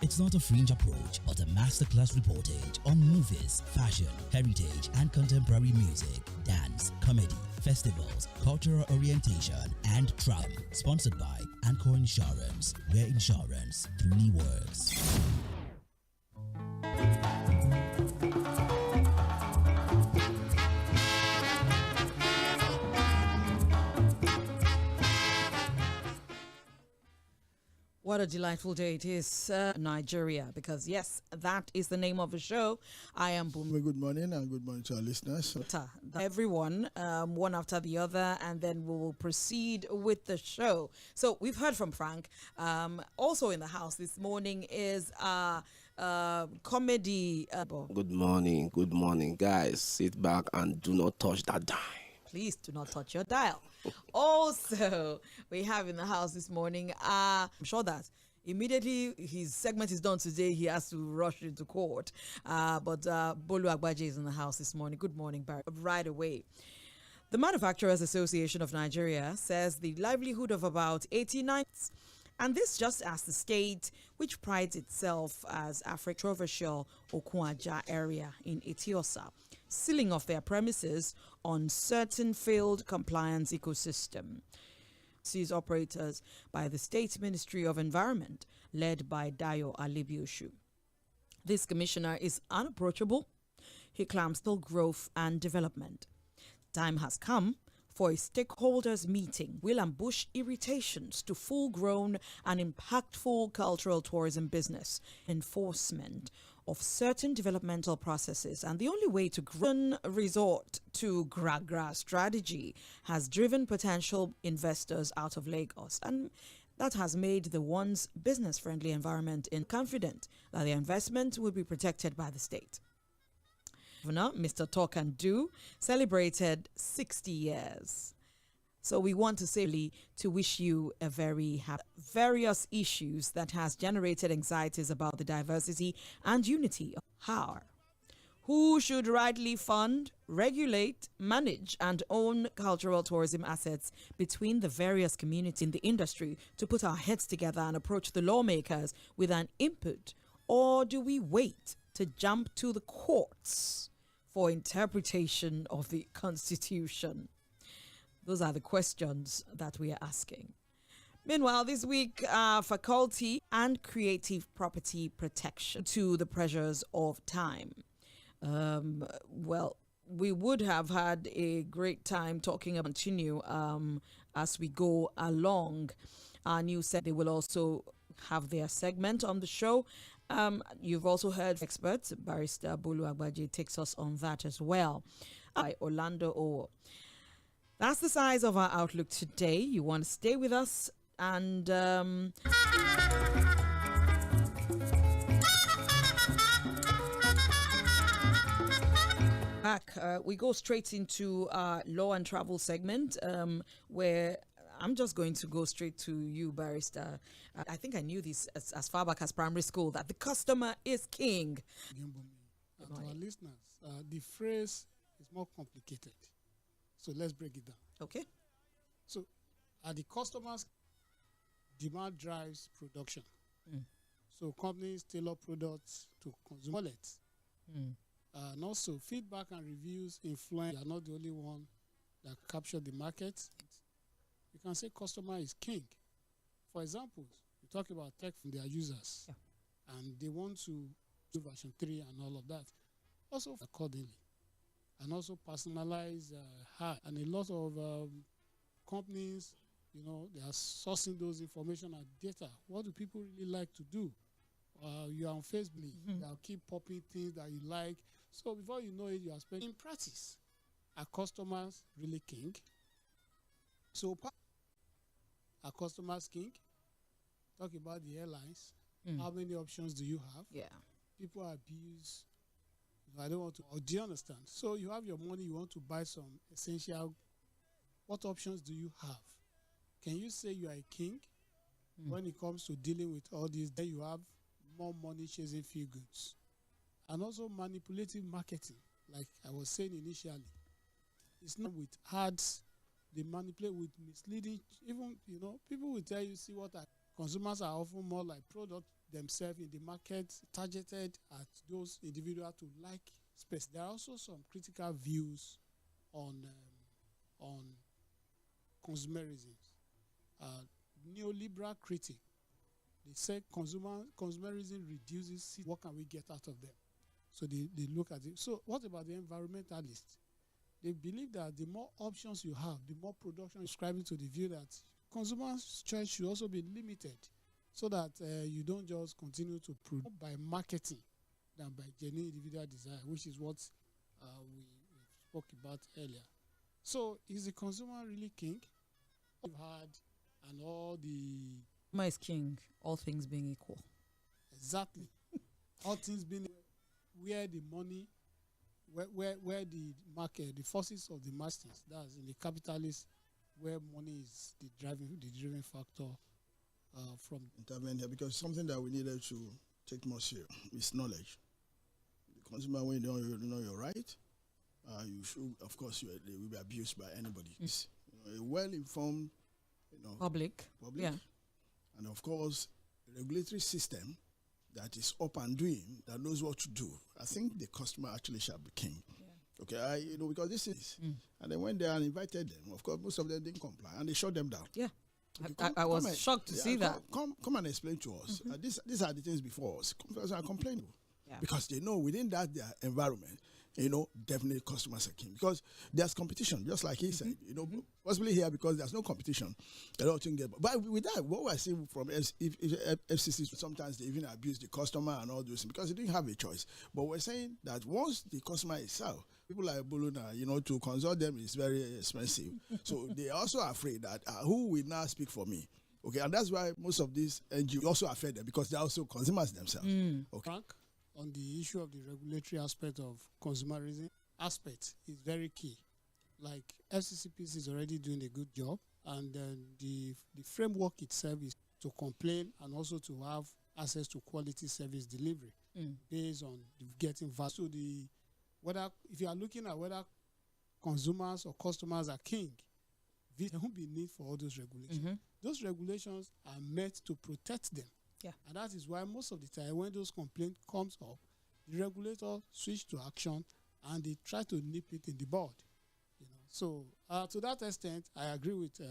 It's not a fringe approach, but a masterclass reportage on movies, fashion, heritage, and contemporary music, dance, comedy, festivals, cultural orientation, and travel. Sponsored by Anchor Insurance, where insurance truly works. What a delightful day it is, Nigeria, because yes, that is the name of the show. I am Boom. Good morning and good morning to our listeners. Everyone, one after the other, and then we will proceed with the show. So we've heard from Frank. Also in the house this morning is comedy. Good morning, guys. Sit back and do not touch that dime. Please do not touch your dial. Also, we have in the house this morning, I'm sure that immediately his segment is done today, he has to rush into court. But Bolu is in the house this morning. Good morning, Barry. Right away. The Manufacturers Association of Nigeria says the livelihood of about 89, and this just as the state, which prides itself as Africa's controversial Okunja area in Etiosa, sealing off their premises on certain failed compliance ecosystem. Sees operators by the State Ministry of Environment, led by Dayo Alibioshu. This commissioner is unapproachable. He claims still growth and development. Time has come for a stakeholders meeting will ambush irritations to full-grown and impactful cultural tourism business, enforcement of certain developmental processes, and the only way to resort to gra strategy has driven potential investors out of Lagos, and that has made the once business-friendly environment confident that their investment will be protected by the state. Governor, Mr. Talk and Do, celebrated 60 years. So we want to say to wish you a very happy. Various issues that has generated anxieties about the diversity and unity of how. Who should rightly fund, regulate, manage, and own cultural tourism assets between the various communities in the industry to put our heads together and approach the lawmakers with an input? Or do we wait to jump to the courts for interpretation of the Constitution? Those are the questions that we are asking. Meanwhile, this week, faculty and creative property protection to the pressures of time. Well, we would have had a great time talking about continue as we go along. Our new set, they will also have their segment on the show. You've also heard experts. Barrister Bolu Agbaje takes us on that as well. By Orlando Owo. That's the size of our outlook today. You want to stay with us and back. We go straight into our law and travel segment where I'm just going to go straight to you, Barrister. I think I knew this as far back as primary school, that the customer is king. To our listeners, the phrase is more complicated. So let's break it down. Okay. So the customers' demand drives production. So companies tailor products to consumer wallets. And also feedback and reviews influence. You are not the only one that capture the market. You can say customer is king. For example, you talk about tech from their users, and they want to do version 3 and all of that. Also accordingly, and also personalize and a lot of companies, they are sourcing those information and data. What do people really like to do? You are on Facebook, they'll keep popping things that you like. So before you know it, you are spending. In practice, are customers really king? So are customers king? Talk about the airlines. How many options do you have? Yeah. People abuse. I don't want to. Or do you understand? So you have your money, you want to buy some essential. What options do you have? Can you say you are a king when it comes to dealing with all these? Then you have more money chasing feel goods. And also manipulative marketing, like I was saying initially. It's not with ads. They manipulate with misleading. Even, people will tell you, see what consumers are often more like product themselves in the market targeted at those individuals to like space. There are also some critical views on consumerism. Neoliberal critic, they say consumerism reduces it. What can we get out of them? So they look at it. So what about the environmentalists? They believe that the more options you have, the more production, subscribing to the view that consumers' choice should also be limited, so that you don't just continue to produce by marketing than by genuine individual desire, which is what we spoke about earlier. So is the consumer really king? We've had and all the... Consumer is king, all things being equal. Exactly. All things being where the money, where the market, the forces of the masters, that's in the capitalist, where money is the driving factor from intervene here, because something that we needed to take more serious is knowledge. The consumer, when you know your right, you should, of course, they will be abused by anybody. A well-informed, Public. Yeah. And of course, a regulatory system that is up and doing, that knows what to do. I think the customer actually shall be king. Yeah. Okay, because this is, and then when they are invited them, of course, most of them didn't comply, and they shut them down. Yeah. Okay, I was shocked to see that. Come and explain to us. These are the things before us. Come and complain. Yeah. Because they know within that their environment, definitely customers are king. Because there's competition, just like he said. Possibly here because there's no competition. A lot of things get. But with that, what we're seeing from if FCC, sometimes they even abuse the customer and all those things because they didn't have a choice. But we're saying that once the customer is served, people like Boluna, to consult them is very expensive. So they are also afraid that who will now speak for me? Okay, and that's why most of these NGOs also affect them because they're also consumers themselves. Okay. Frank, on the issue of the regulatory aspect of consumerism aspect is very key. Like FCCPC is already doing a good job, and the framework itself is to complain and also to have access to quality service delivery based on getting value. So if you are looking at whether consumers or customers are king, there won't be need for all those regulations. Those regulations are meant to protect them. Yeah. And that is why most of the time when those complaints comes up, the regulator switch to action and they try to nip it in the bud. So to that extent, I agree with.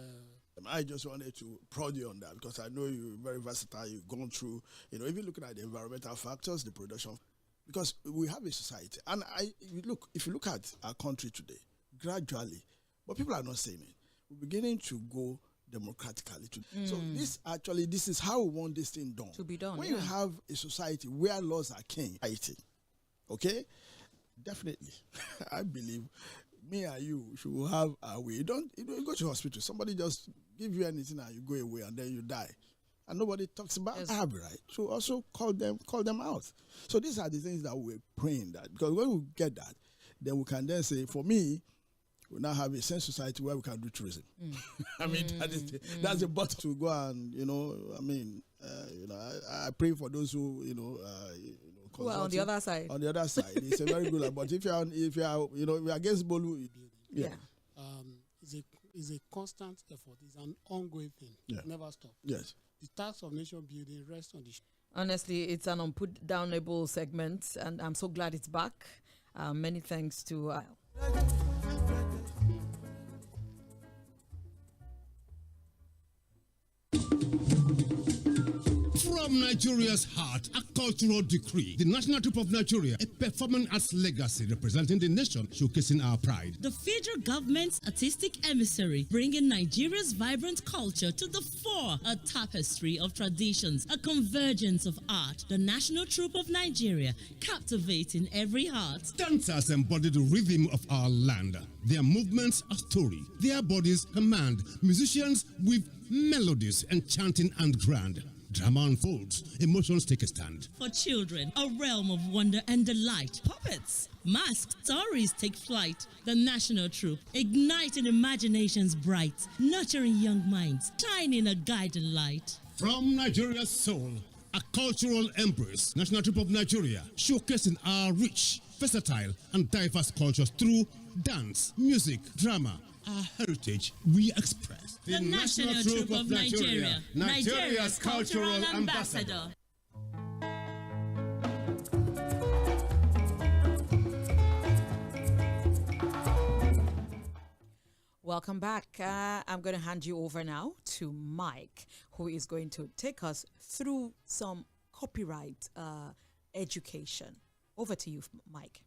I just wanted to prod you on that because I know you're very versatile. You've gone through, even looking at the environmental factors, the production, because we have a society. And if you look at our country today, gradually, but people are not saying it. We're beginning to go democratically. So this is how we want this thing done. To be done. When you have a society where laws are king, okay, definitely, I believe me and you should have our way. You don't go to hospital. Somebody just give you anything and you go away and then you die. And nobody talks about it. I have a right to also call them out. So these are the things that we're praying that, because when we get that, then we can then say, for me, we now have a sense society where we can do tourism. I mean, that's the bottom to go and, I pray for those who, well, on the other side. On the other side, it's a very good. But if you are against Bolu, it's a constant effort. It's an ongoing thing. Yeah. It never stops. Yes. The task of nation building rests on the. Honestly, it's an unputdownable segment, and I'm so glad it's back. Many thanks to. From Nigeria's heart, a cultural decree. The National Troupe of Nigeria, a performing arts legacy representing the nation, showcasing our pride. The federal government's artistic emissary, bringing Nigeria's vibrant culture to the fore. A tapestry of traditions, a convergence of art. The National Troupe of Nigeria, captivating every heart. Dancers embody the rhythm of our land. Their movements a story. Their bodies command. Musicians with melodies enchanting and grand. Drama unfolds, emotions take a stand. For children, a realm of wonder and delight. Puppets, masked stories take flight. The National Troupe, igniting imaginations bright, nurturing young minds, shining a guiding light. From Nigeria's soul, a cultural embrace, National Troupe of Nigeria, showcasing our rich, versatile, and diverse cultures through dance, music, drama. Our heritage we express. The National Troupe of Nigeria, Nigeria's cultural ambassador. Welcome back. I'm going to hand you over now to Mike, who is going to take us through some copyright education. Over to you, Mike.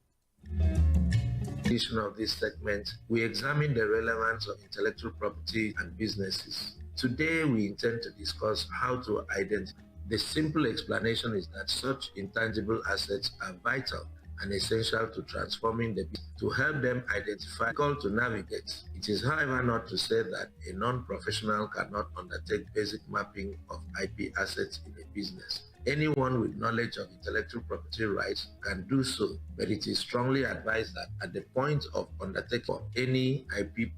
Edition of this segment, we examine the relevance of intellectual property and businesses. Today, we intend to discuss how to identify. The simple explanation is that such intangible assets are vital and essential to transforming the business. To help them identify, difficult to navigate. It is, however, not to say that a non-professional cannot undertake basic mapping of IP assets in a business. Anyone with knowledge of intellectual property rights can do so, but it is strongly advised that at the point of undertaking any IP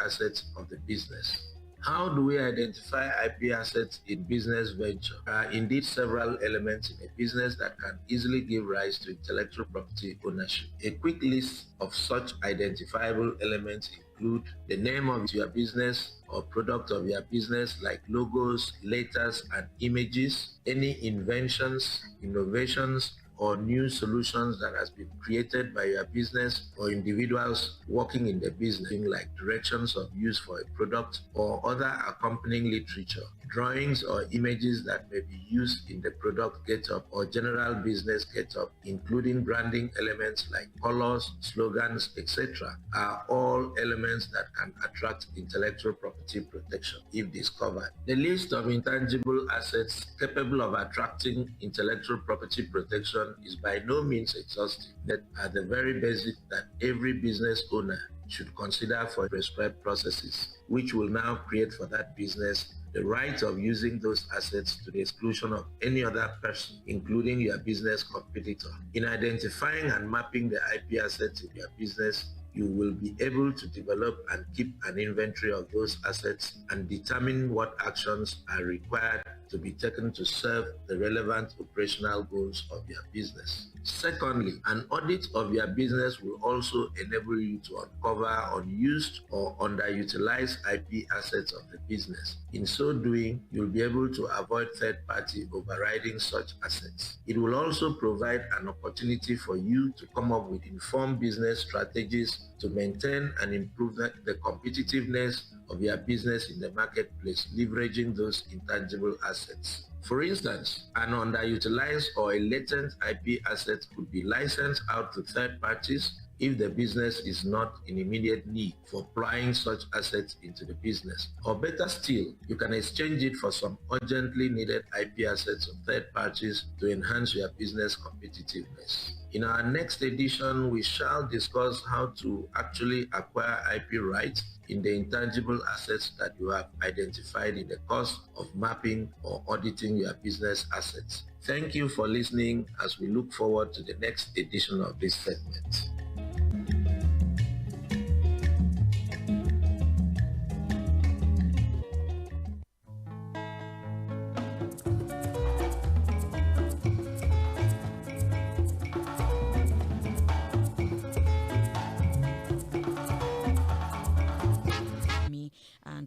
assets of the business. How do we identify IP assets in business venture? There are indeed several elements in a business that can easily give rise to intellectual property ownership. A quick list of such identifiable elements include the name of your business or product of your business, like logos, letters, and images, any inventions, innovations, or new solutions that has been created by your business or individuals working in the business, like directions of use for a product or other accompanying literature, drawings or images that may be used in the product get-up or general business get-up, including branding elements like colors, slogans, etc., are all elements that can attract intellectual property protection if discovered. The list of intangible assets capable of attracting intellectual property protection is by no means exhaustive, but are the very basic that every business owner should consider for prescribed processes, which will now create for that business the right of using those assets to the exclusion of any other person, including your business competitor. In identifying and mapping the IP assets in your business, you will be able to develop and keep an inventory of those assets and determine what actions are required to be taken to serve the relevant operational goals of your business. Secondly, an audit of your business will also enable you to uncover unused or underutilized IP assets of the business. In so doing, you'll be able to avoid third-party overriding such assets. It will also provide an opportunity for you to come up with informed business strategies to maintain and improve the competitiveness of your business in the marketplace, leveraging those intangible assets. For instance, an underutilized or a latent IP asset could be licensed out to third parties if the business is not in immediate need for applying such assets into the business. Or better still, you can exchange it for some urgently needed IP assets of third parties to enhance your business competitiveness. In our next edition, we shall discuss how to actually acquire IP rights in the intangible assets that you have identified in the course of mapping or auditing your business assets. Thank you for listening as we look forward to the next edition of this segment.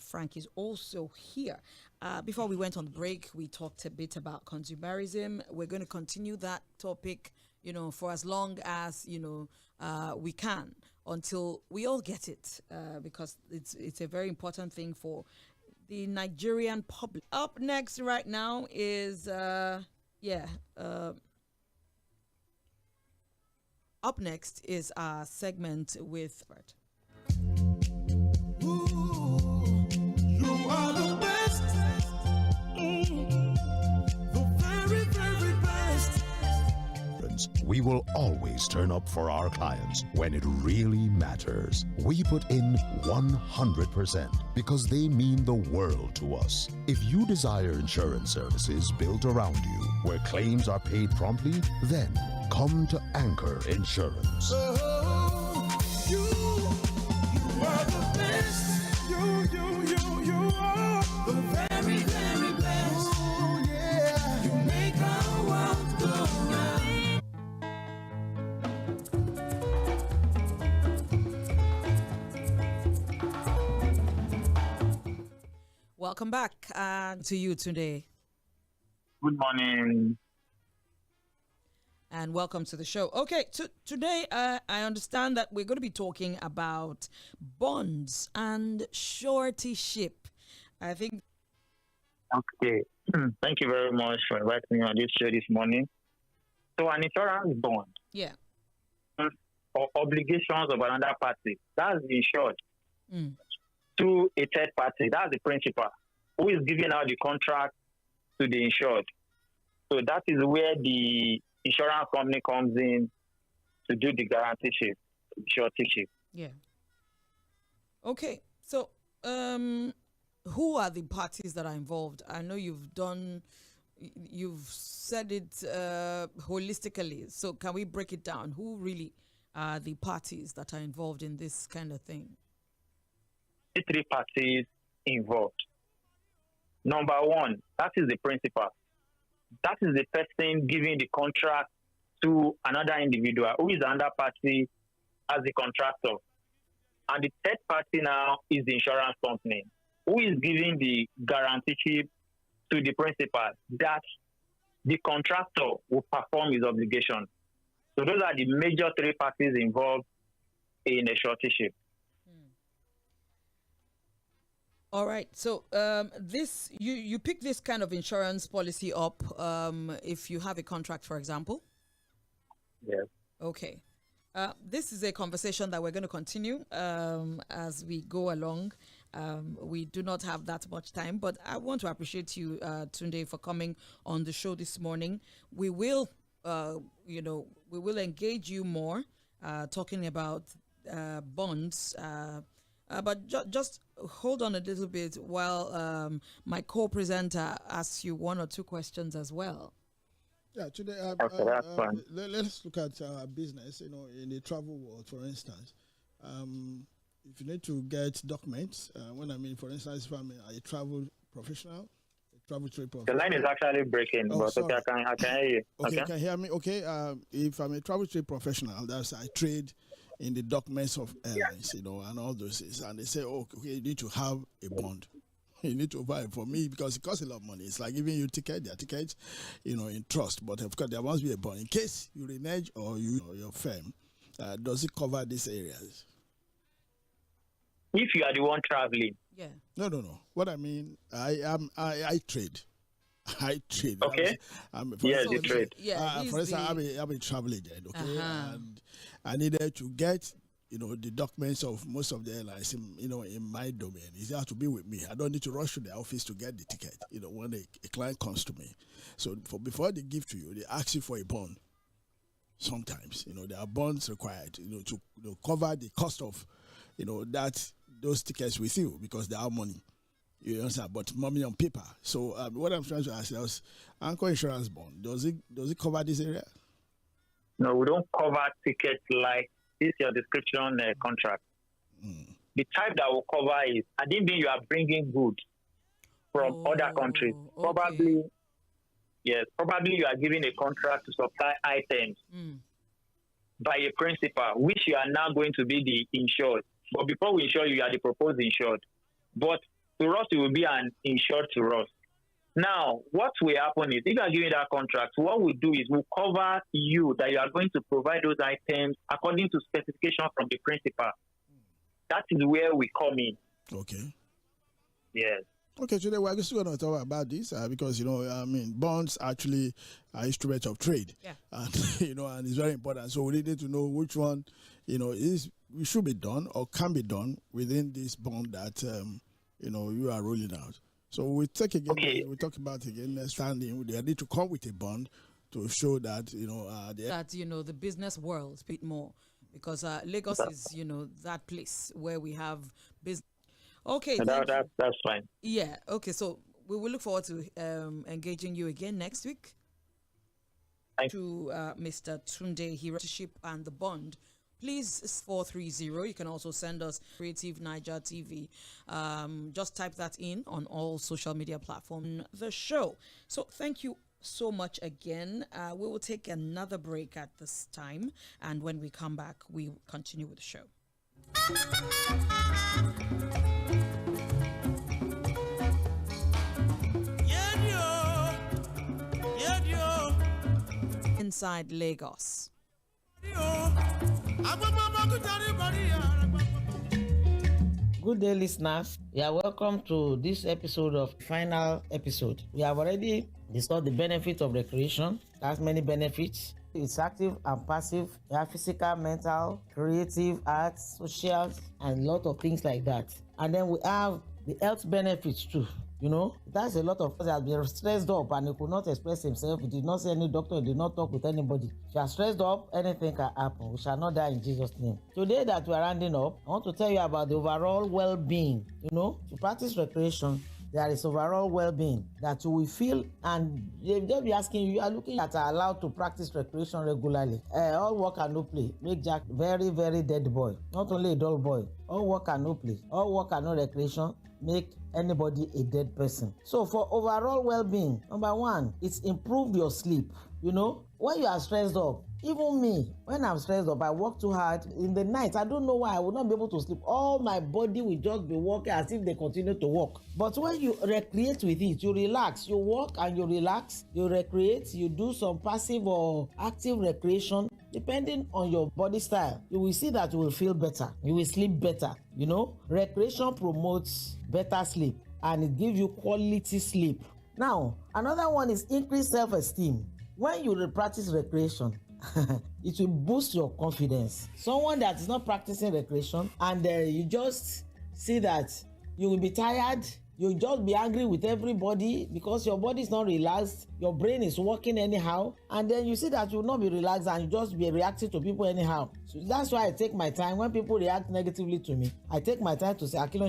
Frank is also here. Before we went on the break, we talked a bit about consumerism. We're going to continue that topic, for as long as, we can, until we all get it, because it's a very important thing for the Nigerian public. Up next right now is, up next is our segment with... You are the best, the very, very best. We will always turn up for our clients when it really matters. We put in 100% because they mean the world to us. If you desire insurance services built around you, where claims are paid promptly, then come to Anchor Insurance. You are the best. You are the very, very best. Oh, yeah. You make our world go round. Welcome back to you today. Good morning. and welcome to the show. Okay, today I understand that we're going to be talking about bonds and suretyship. I think. Okay, thank you very much for inviting me on this show this morning. So an insurance bond, yeah, or obligations of another party, that's insured to a third party. That's the principal who is giving out the contract to the insured. So that is where the insurance company comes in to do the guaranteeship, suretyship. Yeah. Okay, so who are the parties that are involved? I know you've said it holistically. So can we break it down? Who really are the parties that are involved in this kind of thing? The three parties involved. Number one, that is the principal. That is the person giving the contract to another individual who is another party as the contractor. And the third party now is the insurance company who is giving the guaranteeship to the principal that the contractor will perform his obligation. So those are the major three parties involved in a suretyship. All right. So this you pick this kind of insurance policy up if you have a contract, for example? Yes. Okay. This is a conversation that we're going to continue as we go along. We do not have that much time, but I want to appreciate you, Tunde, for coming on the show this morning. We will, we will engage you more talking about bonds. But just hold on a little bit while my co-presenter asks you one or two questions as well. Yeah, today, Okay, that's fine. let's look at business, in the travel world, for instance. If you need to get documents, for instance, if I'm a travel professional, a travel trade professional. The line is actually breaking, but sorry. okay, I can hear you. Okay, you can hear me? Okay, if I'm a travel trade professional, I trade in the documents of airlines, and all those things. And they say, okay, you need to have a bond. You need to buy it for me because it costs a lot of money. It's like giving you their tickets, in trust. But of course, there must be a bond. In case you renege or your firm, does it cover these areas? If you are the one traveling. Yeah. No. What I mean, I trade. I trade. Okay. Yes, you trade. Yeah. For instance, I'm a travel agent. Okay, and I needed to get the documents of most of the airlines in my domain. It has to be with me. I don't need to rush to the office to get the ticket. When a client comes to me, so before they give to you, they ask you for a bond. Sometimes there are bonds required to cover the cost of those tickets with you because they are money. You understand? But money on paper. So what I'm trying to ask is, Anchor Insurance Bond, does it cover this area? No, we don't cover tickets like this. Your description contract. The type that will cover is, I didn't mean you are bringing goods from other countries. Probably, yes. Probably you are giving a contract to supply items by a principal, which you are now going to be the insured. But before we insure you, you are the proposed insured. But to us, it will be an insured to us. Now, what will happen is, if you are giving that contract, what we do is we'll cover you that you are going to provide those items according to specification from the principal. That is where we come in. Okay. Yes. Okay, today we're just going to talk about this because, bonds actually are instruments of trade. Yeah. And, and it's very important. So we need to know which one, we should be done or can be done within this bond that, you are rolling out. So we take again. Okay. We talk about again standing. They need to come with a bond to show that the business world a bit more because Lagos is that place where we have business. Okay, that's fine. Yeah. Okay. So we will look forward to engaging you again next week. To Mr. Tunde Suretyship and the bond. Please 430. You can also send us Creative Niger TV. Just type that in on all social media platforms. The show. So thank you so much again. We will take another break at this time, and when we come back, we continue with the show. inside Lagos. Good day, listeners. You are welcome to this episode of final episode. We have already discussed the benefits of recreation. It has many benefits. It's active and passive. You have physical, mental, creative, arts, social, and a lot of things like that. And then we have the health benefits too. You know, that's a lot of us have been stressed up and he could not express himself. He did not see any doctor, he did not talk with anybody. If you are stressed up, anything can happen. We shall not die in Jesus' name. Today that we are rounding up, I want to tell you about the overall well-being. You know, to practice recreation, there is overall well-being that you will feel, and they'll be asking you, are looking at are allowed to practice recreation regularly. All work and no play make Jack very, very dead boy. Not only a dull boy. All work and no play. All work and no recreation make anybody a dead person. So for overall well-being, number one, it's improved your sleep. You know, when you are stressed up, even me, when I'm stressed up, I work too hard in the night. I don't know why I will not be able to sleep. All my body will just be working as if they continue to work. But when you recreate with it, you relax, you work and you relax, you recreate, you do some passive or active recreation. Depending on your body style, you will see that you will feel better. You will sleep better. You know, recreation promotes better sleep and it gives you quality sleep. Now, another one is increased self-esteem. When you practice recreation, it will boost your confidence. Someone that is not practicing recreation and you just see that you will be tired, you'll just be angry with everybody because your body is not relaxed, your brain is working anyhow, and then you see that you will not be relaxed and you just be reacting to people anyhow. So that's why I take my time. When people react negatively to me, I take my time to say, 괶ᴜᴜ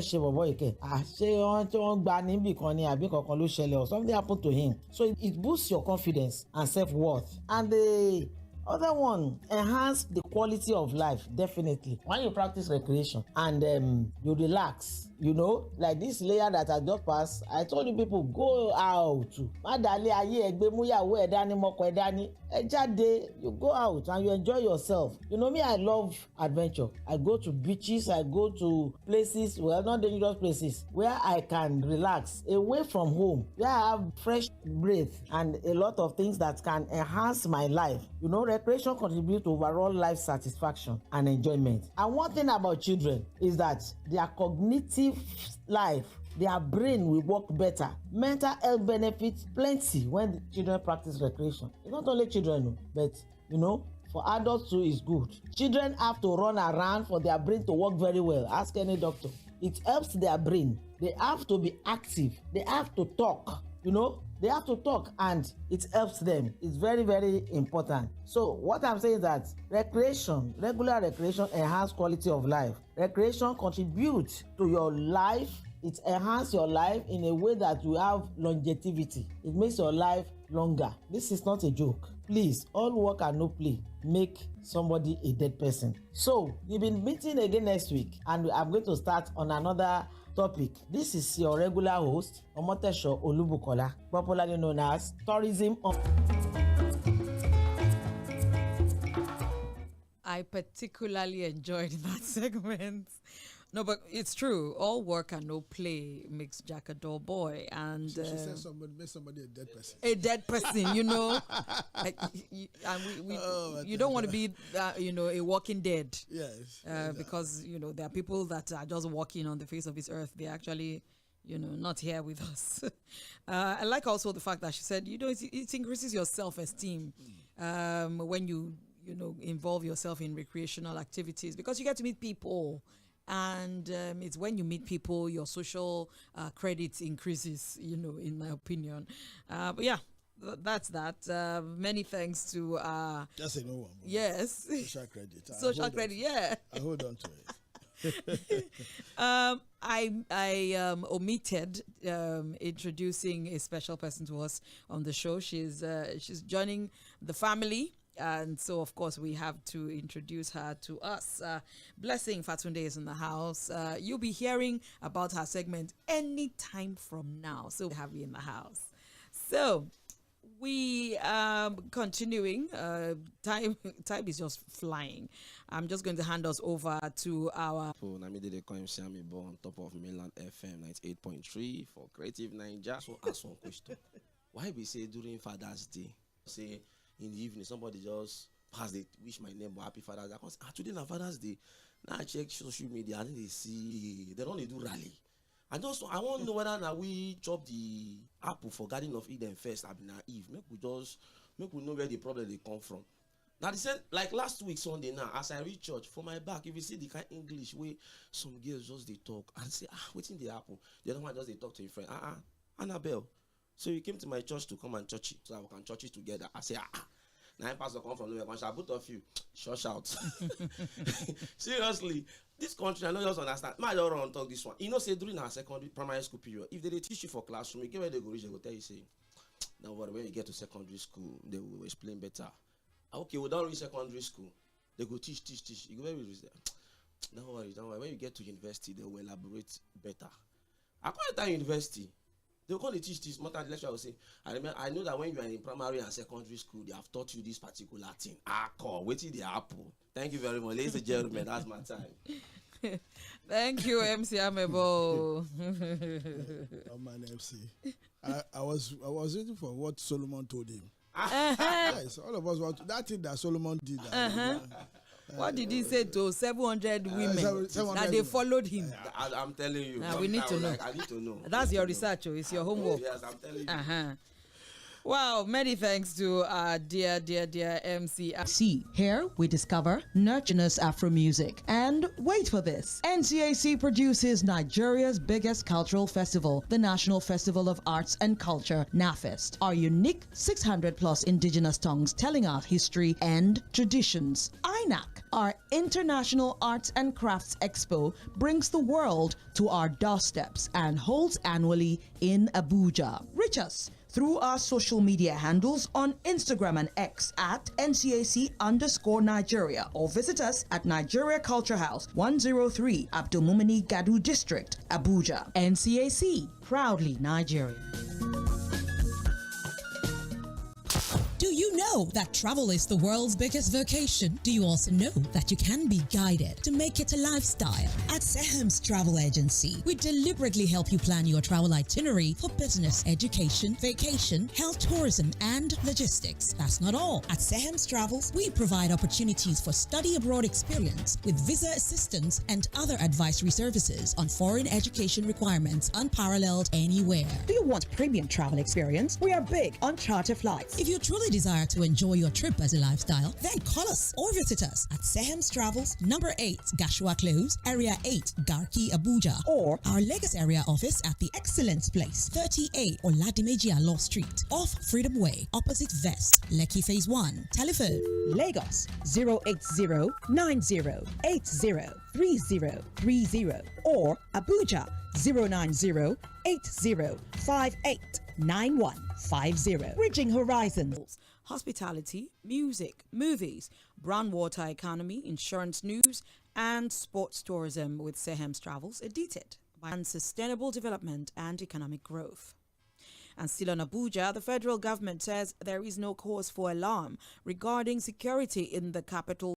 or something happened to him. So it boosts your confidence and self-worth. And the other one, enhance the quality of life. Definitely when you practice recreation and you relax, you know, like this layer that I just passed, I told you people, go out. You go out and you enjoy yourself. You know me, I love adventure. I go to beaches, I go to places, well, not dangerous places, where I can relax away from home, where I have fresh breath and a lot of things that can enhance my life. You know, recreation contributes to overall life satisfaction and enjoyment. And one thing about children is that their cognitive life, their brain will work better. Mental health benefits plenty when the children practice recreation. It's not only children, but you know, for adults too is good. Children have to run around for their brain to work very well. Ask any doctor. It helps their brain. They have to be active. They have to talk. You know, they have to talk and it helps them. It's very, very important. So what I'm saying is that recreation, regular recreation, enhance quality of life. Recreation contributes to your life. It enhances your life in a way that you have longevity. It makes your life longer. This is not a joke. Please, all work and no play make somebody a dead person. So we've been meeting again next week and I'm going to start on another topic. This is your regular host, Omotesho Olubukola, popularly known as Tourism. I particularly enjoyed that segment. No, but it's true. All work and no play makes Jack a dull boy. And she said somebody make somebody a dead person. A dead person, you know. Like, you don't want to be, you know, a walking dead. Yes. Because, you know, there are people that are just walking on the face of this earth. They're actually, you know, not here with us. I like also the fact that she said, you know, it increases your self-esteem when you know, involve yourself in recreational activities because you get to meet people. And it's when you meet people, your social credit increases, you know, in my opinion. But yeah, that's that. Many thanks to... Just say no one. Yes. Social credit. Social credit, yeah. I hold on to it. I omitted introducing a special person to us on the show. She's joining the family. And so, of course, we have to introduce her to us. Blessing Fatunde is in the house. You'll be hearing about her segment any time from now. So we have you in the house. So we continuing. Time is just flying. I'm just going to hand us over to our... Namide on top of Mainland FM 98.3 for Creative Nigeria. So ask one question. Why we say during Father's Day, say... in the evening, somebody just pass, they wish my neighbor happy Father's Day. I come say, today na Father's Day. Now I check social media and they see they don't do rally. I want to know whether now we chop the apple for Garden of Eden first. I be naive. Make we know where the problem they come from. Now, they said, like last week, Sunday, now, as I reach church, for my back, if you see the kind of English way some girls just they talk, and say, what's in the apple? The other one just they talk to your friend, Annabelle. So you came to my church to come and church it, so that we can church it together. I say, now pastor come from nowhere, both of you, shush out. Seriously, this country, I don't just understand. My daughter don't talk this one. You know, say during our secondary, primary school period, if they teach you for classroom, you get where they go reach, they go tell you, say, now when you get to secondary school, they will explain better. Okay, we don't reach secondary school. They go teach. You go where we reach there. Don't worry. When you get to university, they will elaborate better. I call it time university. They will call it teach this. More than the lecturer will say, I know that when you are in primary and secondary school, they have taught you this particular thing. Wait till the apple. Thank you very much. Ladies and gentlemen, that's my time. Thank you, MC Amebo. I'm an MC. I was waiting for what Solomon told him. Yes, all of us want that thing that Solomon did. What did he say to 700 women that they followed him? I'm telling you. We need to know. I need to know. That's your research. It's your homework. Yes, I'm telling you. Wow, many thanks to our dear MC. Here we discover nurturous Afro music. And wait for this. NCAC produces Nigeria's biggest cultural festival, the National Festival of Arts and Culture, NAFEST. Our unique 600+ indigenous tongues telling our history and traditions. INAC, our International Arts and Crafts Expo, brings the world to our doorsteps and holds annually in Abuja. Reach us through our social media handles on Instagram and X at NCAC_Nigeria, or visit us at Nigeria Culture House, 103 Abdulmumini Gadu District, Abuja. NCAC, proudly Nigeria. Do you know that travel is the world's biggest vocation? Do you also know that you can be guided to make it a lifestyle? At Sehem's Travel Agency, we deliberately help you plan your travel itinerary for business, education, vacation, health tourism, and logistics. That's not all. At Sehem's Travels, we provide opportunities for study abroad experience with visa assistance and other advisory services on foreign education requirements unparalleled anywhere. Do you want premium travel experience? We are big on charter flights. If you truly desire to enjoy your trip as a lifestyle, then call us or visit us at Sehem's Travels, number 8, Gashua Close, Area 8, Garki, Abuja, or our Lagos area office at the Excellence Place, 38 Oladimeji Law Street, off Freedom Way, opposite Vest, Lekki Phase 1. Telephone Lagos 08090803030 or Abuja 09080589150. Bridging Horizons. Hospitality, music, movies, brown water economy, insurance news, and sports tourism with Sehem's Travels, edited by Sustainable Development and Economic Growth. And still on Abuja, the federal government says there is no cause for alarm regarding security in the capital